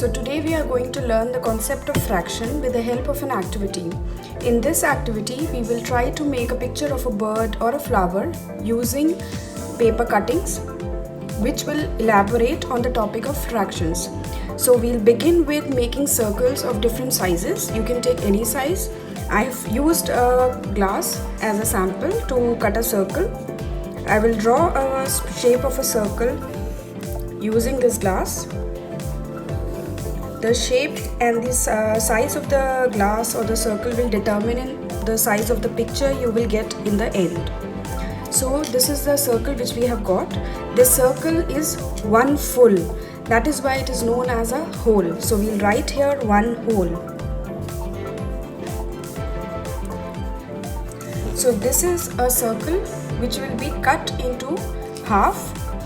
So today we are going to learn the concept of fraction with the help of an activity. In this activity, we will try to make a picture of a bird or a flower using paper cuttings, which will elaborate on the topic of fractions. So we'll begin with making circles of different sizes. You can take any size. I've used a glass as a sample to cut a circle. I will draw a shape of a circle using this glass. The shape and the size of the glass or the circle will determine the size of the picture you will get in the end. So this is the circle which we have got. This circle is one full. That is why it is known as a whole. So we'll write here one whole. So this is a circle which will be cut into half,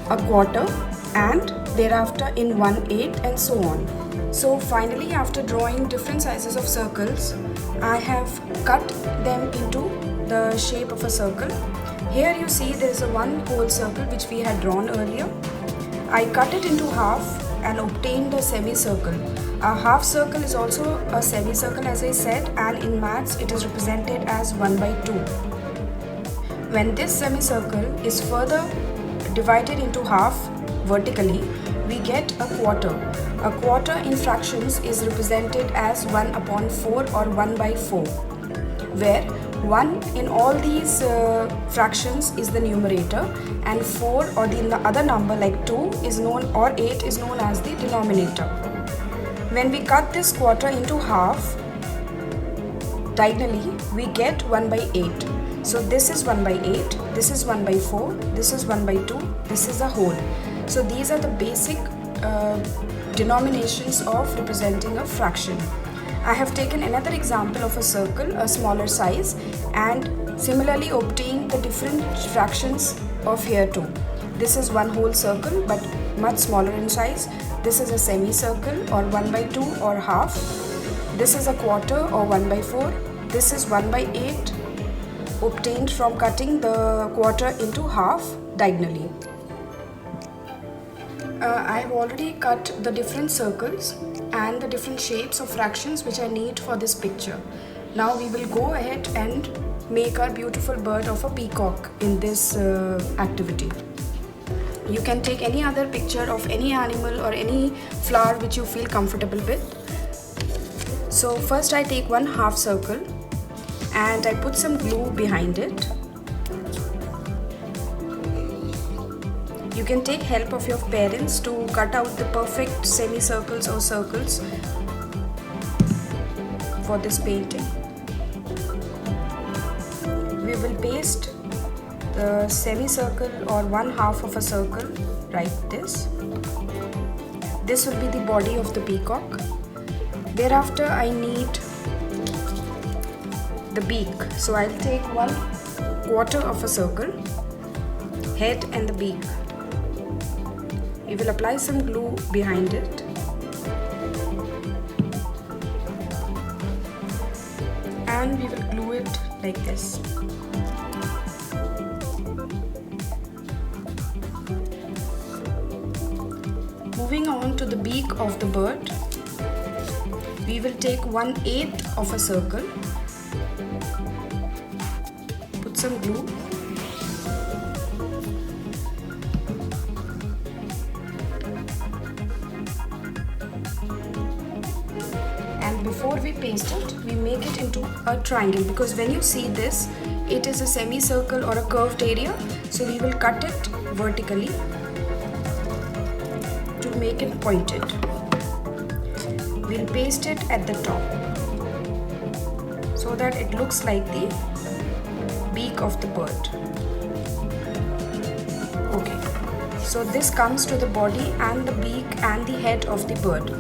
a quarter, and thereafter in 1/8 and so on. So finally, after drawing different sizes of circles, I have cut them into the shape of a circle. Here you see there is a one whole circle which we had drawn earlier. I cut it into half and obtained a semicircle. A half circle is also a semicircle, as I said, and in maths it is represented as 1/2. When this semicircle is further divided into half vertically, we get a quarter. A quarter in fractions is represented as 1/4 or 1/4, where 1 in all these fractions is the numerator and 4 or the other number like 2 is known, or 8 is known as the denominator. When we cut this quarter into half diagonally, we get 1/8. So this is 1/8, this is 1/4, this is 1/2, this is a whole. So these are the basic denominations of representing a fraction. I have taken another example of a circle, a smaller size, and similarly obtained the different fractions of here too. This is one whole circle but much smaller in size. This is a semicircle or 1/2 or half. This is a quarter or 1/4. This is 1/8 obtained from cutting the quarter into half diagonally. I have already cut the different circles and the different shapes of fractions which I need for this picture. Now we will go ahead and make our beautiful bird of a peacock in this activity. You can take any other picture of any animal or any flower which you feel comfortable with. So first I take one half circle and I put some glue behind it. You can take help of your parents to cut out the perfect semicircles or circles for this painting. We will paste the semicircle or one half of a circle like this. This will be the body of the peacock. Thereafter I need the beak. So I'll take 1/4 of a circle, head and the beak. We will apply some glue behind it. And we will glue it like this. Moving on to the beak of the bird, we will take 1/8 of a circle, put some glue, and before we paste it, we make it into a triangle, because when you see this, it is a semicircle or a curved area. So we will cut it vertically to make it pointed. We'll paste it at the top so that it looks like the beak of the bird. Okay, so this comes to the body and the beak and the head of the bird.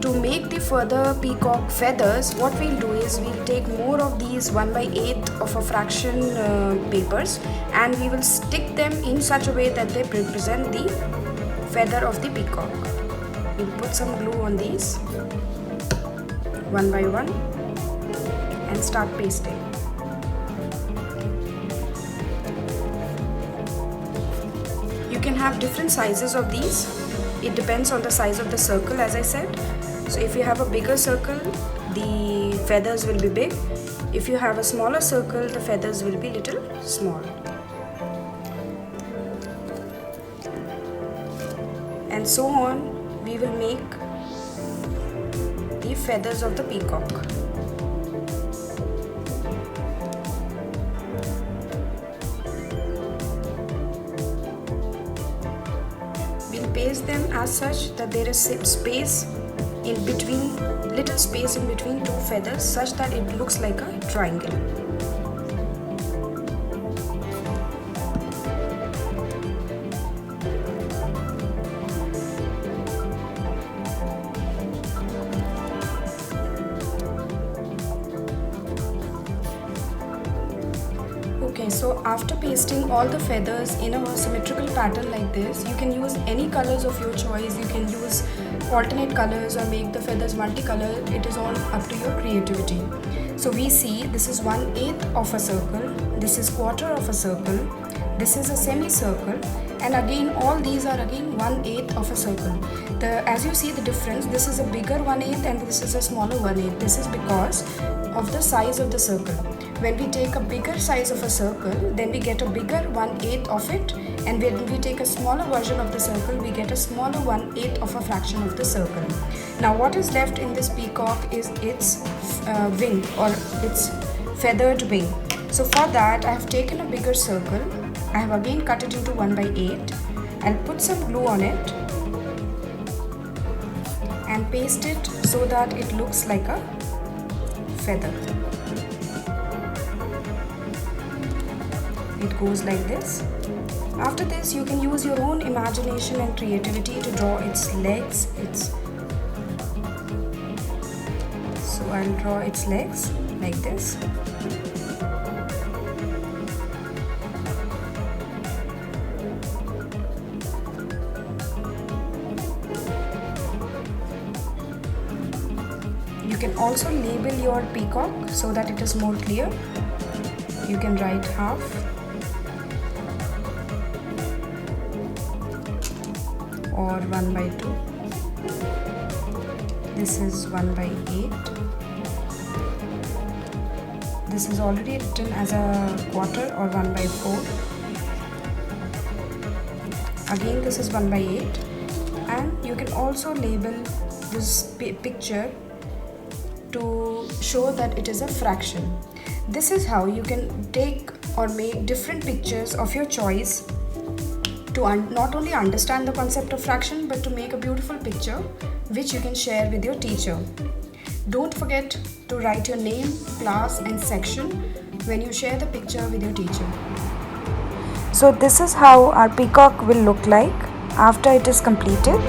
To make the further peacock feathers, what we'll do is we'll take more of these 1/8 of a fraction papers, and we will stick them in such a way that they represent the feather of the peacock. We'll put some glue on these one by one and start pasting. You can have different sizes of these. It depends on the size of the circle, as I said. So if you have a bigger circle, the feathers will be big. If you have a smaller circle, the feathers will be little small. And so on, we will make the feathers of the peacock. We'll paste them as such that there is space in between, little space in between two feathers, such that it looks like a triangle. Okay, so after pasting all the feathers in a symmetrical pattern like this, you can use any colors of your choice. You can use alternate colors or make the feathers multicolor. It is all up to your creativity. So we see this is 1/8 of a circle, this is quarter of a circle, this is a semicircle, and again all these are again 1/8 of a circle. As you see the difference, this is a bigger 1/8 and this is a smaller 1/8. This is because of the size of the circle. When we take a bigger size of a circle, then we get a bigger 1/8 of it, and when we take a smaller version of the circle, we get a smaller 1/8 of a fraction of the circle. Now what is left in this peacock is its wing, or its feathered wing. So for that, I have taken a bigger circle. I have again cut it into 1/8. I'll put some glue on it and paste it so that it looks like a feather. It goes like this. After this, you can use your own imagination and creativity to draw its legs. So I'll draw its legs like this. You can also label your peacock so that it is more clear. You can write half or 1/2. This is 1/8. This is already written as a quarter or 1/4. Again, this is 1/8, and you can also label this picture to show that it is a fraction. This is how you can take or make different pictures of your choice to not only understand the concept of fraction, but to make a beautiful picture which you can share with your teacher. Don't forget to write your name, class and section when you share the picture with your teacher. So this is how our peacock will look like after it is completed.